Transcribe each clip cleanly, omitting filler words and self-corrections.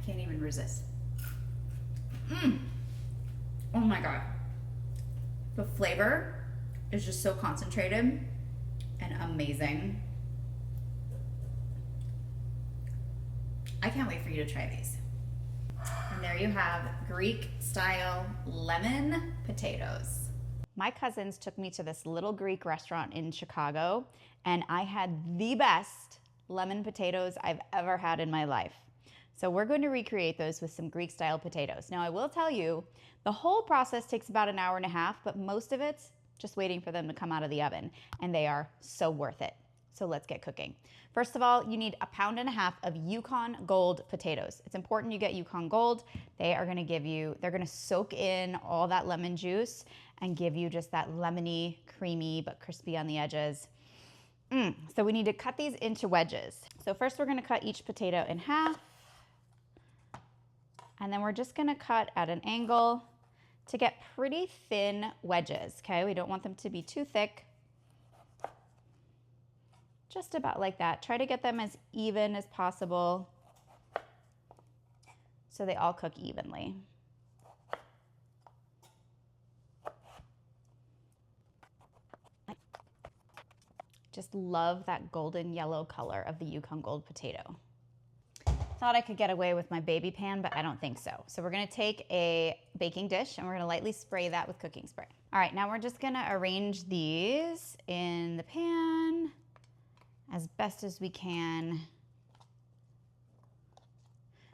can't even resist. Oh my God. The flavor is just so concentrated and amazing. I can't wait for you to try these. And there you have Greek style lemon potatoes. My cousins took me to this little Greek restaurant in Chicago, and I had the best lemon potatoes I've ever had in my life. So we're going to recreate those with some Greek style potatoes. Now I will tell you, the whole process takes about an hour and a half, but most of it's just waiting for them to come out of the oven, and they are so worth it. So let's get cooking. First of all, you need 1.5 pounds of Yukon Gold potatoes. It's important you get Yukon Gold. They are gonna give you, they're gonna soak in all that lemon juice and give you just that lemony, creamy, but crispy on the edges. So we need to cut these into wedges. So first we're gonna cut each potato in half. And then we're just gonna cut at an angle to get pretty thin wedges, okay? We don't want them to be too thick. Just about like that. Try to get them as even as possible so they all cook evenly. Just love that golden yellow color of the Yukon Gold potato. Thought I could get away with my baby pan, but I don't think so. So we're gonna take a baking dish and we're gonna lightly spray that with cooking spray. All right, now we're just gonna arrange these in the pan as best as we can.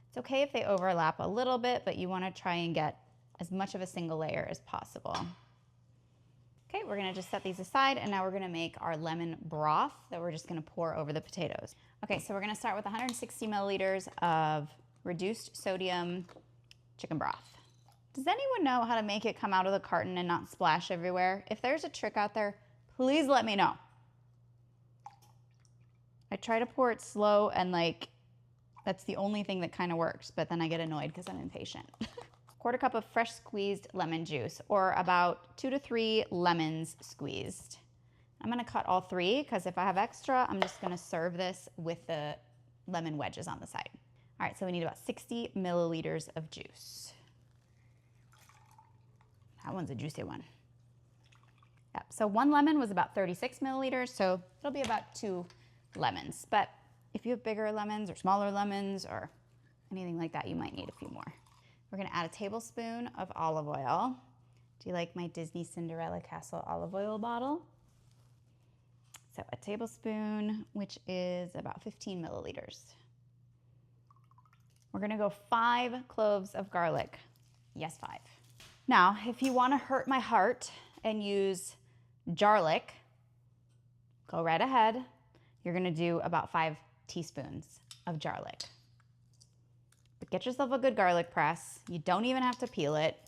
It's okay if they overlap a little bit, but you wanna try and get as much of a single layer as possible. Okay, we're gonna just set these aside, and now we're gonna make our lemon broth that we're just gonna pour over the potatoes. Okay, so we're gonna start with 160 milliliters of reduced sodium chicken broth. Does anyone know how to make it come out of the carton and not splash everywhere? If there's a trick out there, please let me know. I try to pour it slow, and like, that's the only thing that kind of works, but then I get annoyed because I'm impatient. 1/4 cup of fresh squeezed lemon juice, or about 2 to 3 lemons squeezed. I'm gonna cut all 3 because if I have extra, I'm just gonna serve this with the lemon wedges on the side. All right, so we need about 60 milliliters of juice. That one's a juicy one. Yep, so 1 lemon was about 36 milliliters, so it'll be about 2 lemons. But if you have bigger lemons or smaller lemons or anything like that, you might need a few more. We're gonna add a tablespoon of olive oil. Do you like my Disney Cinderella Castle olive oil bottle? So a tablespoon, which is about 15 milliliters. We're gonna go 5 cloves of garlic. Yes, 5. Now, if you wanna hurt my heart and use garlic, go right ahead. You're gonna do about 5 teaspoons of garlic. But get yourself a good garlic press. You don't even have to peel it.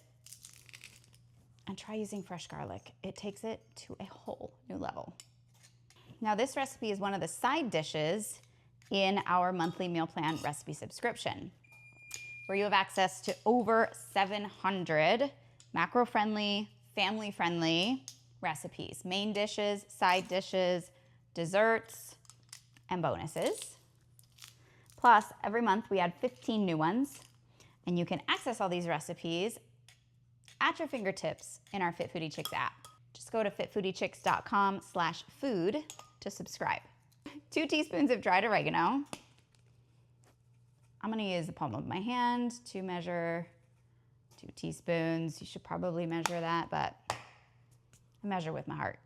And try using fresh garlic. It takes it to a whole new level. Now this recipe is one of the side dishes in our monthly meal plan recipe subscription, where you have access to over 700 macro-friendly, family-friendly recipes, main dishes, side dishes, desserts, and bonuses. Plus, every month we add 15 new ones, and you can access all these recipes at your fingertips in our Fit Foodie Chicks app. Just go to fitfoodiechicks.com/food to subscribe. 2 teaspoons of dried oregano. I'm gonna use the palm of my hand to measure 2 teaspoons. You should probably measure that, but I measure with my heart.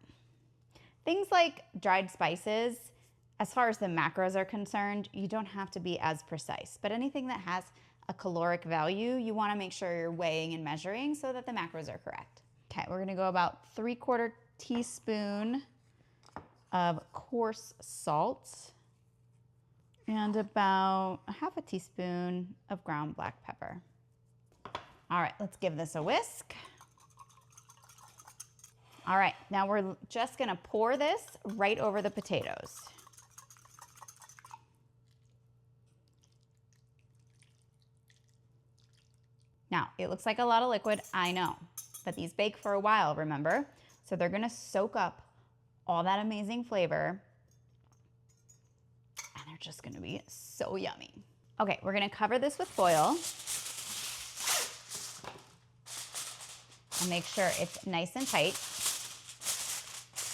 Things like dried spices, as far as the macros are concerned, you don't have to be as precise, but anything that has a caloric value, you wanna make sure you're weighing and measuring so that the macros are correct. Okay, we're gonna go about 3/4 teaspoon of coarse salt and about 1/2 teaspoon of ground black pepper. All right, let's give this a whisk. All right, now we're just gonna pour this right over the potatoes. Now, it looks like a lot of liquid, I know, but these bake for a while, remember? So they're gonna soak up all that amazing flavor, and they're just gonna be so yummy. Okay, we're gonna cover this with foil and make sure it's nice and tight.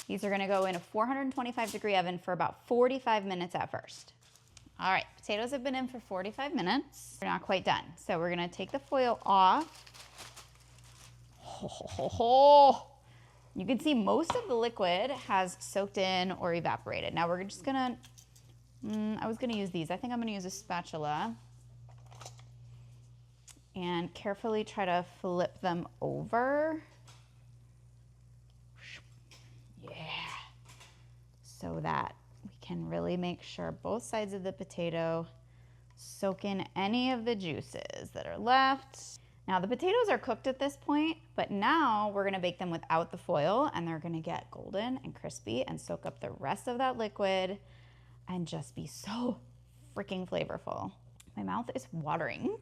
These are gonna go in a 425-degree oven for about 45 minutes at first. All right, potatoes have been in for 45 minutes. We're not quite done. So we're gonna take the foil off. You can see most of the liquid has soaked in or evaporated. Now we're just gonna, I was gonna use these. I think I'm gonna use a spatula and carefully try to flip them over. Yeah, so that we can really make sure both sides of the potato soak in any of the juices that are left. Now the potatoes are cooked at this point, but now we're gonna bake them without the foil and they're gonna get golden and crispy and soak up the rest of that liquid and just be so freaking flavorful. My mouth is watering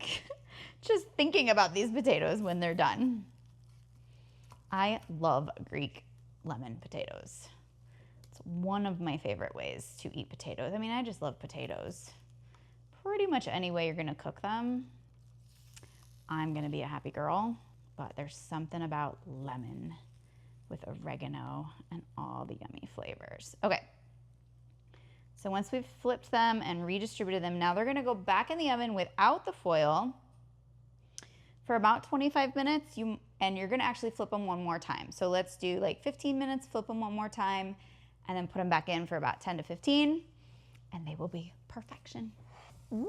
just thinking about these potatoes when they're done. I love Greek lemon potatoes. It's one of my favorite ways to eat potatoes. I mean, I just love potatoes. Pretty much any way you're gonna cook them, I'm gonna be a happy girl, but there's something about lemon with oregano and all the yummy flavors. Okay, so once we've flipped them and redistributed them, now they're gonna go back in the oven without the foil for about 25 minutes, and you're gonna actually flip them one more time. So let's do like 15 minutes, flip them one more time, and then put them back in for about 10 to 15, and they will be perfection. Ooh.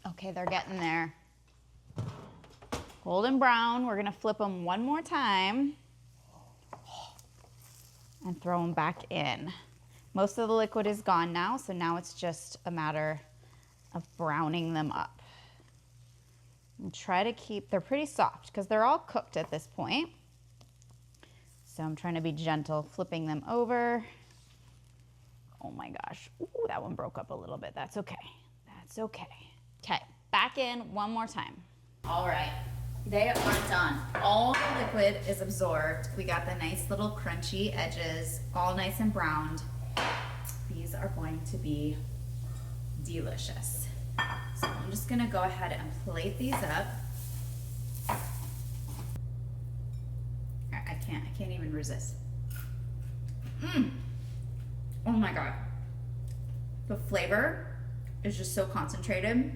Okay, they're getting there. Golden brown, we're gonna flip them one more time and throw them back in. Most of the liquid is gone now, so now it's just a matter of browning them up. And try to keep, they're pretty soft because they're all cooked at this point. So I'm trying to be gentle, flipping them over. Oh my gosh, ooh, that one broke up a little bit. That's okay, that's okay. Okay, back in one more time. All right, they are done. All the liquid is absorbed. We got the nice little crunchy edges, all nice and browned. These are going to be delicious. So I'm just gonna go ahead and plate these up. I can't even resist. Oh my God. The flavor is just so concentrated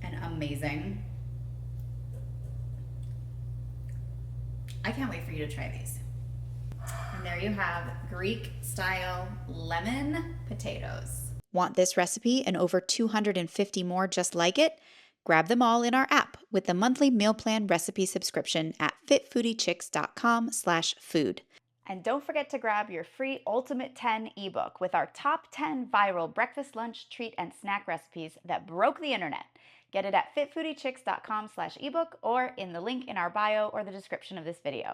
and amazing. I can't wait for you to try these. And there you have Greek style lemon potatoes. Want this recipe and over 250 more just like it? Grab them all in our app with the monthly meal plan recipe subscription at fitfoodie.chicks.com/food. And don't forget to grab your free Ultimate 10 ebook with our top 10 viral breakfast, lunch, treat, and snack recipes that broke the internet. Get it at fitfoodiechicks.com/ebook or in the link in our bio or the description of this video.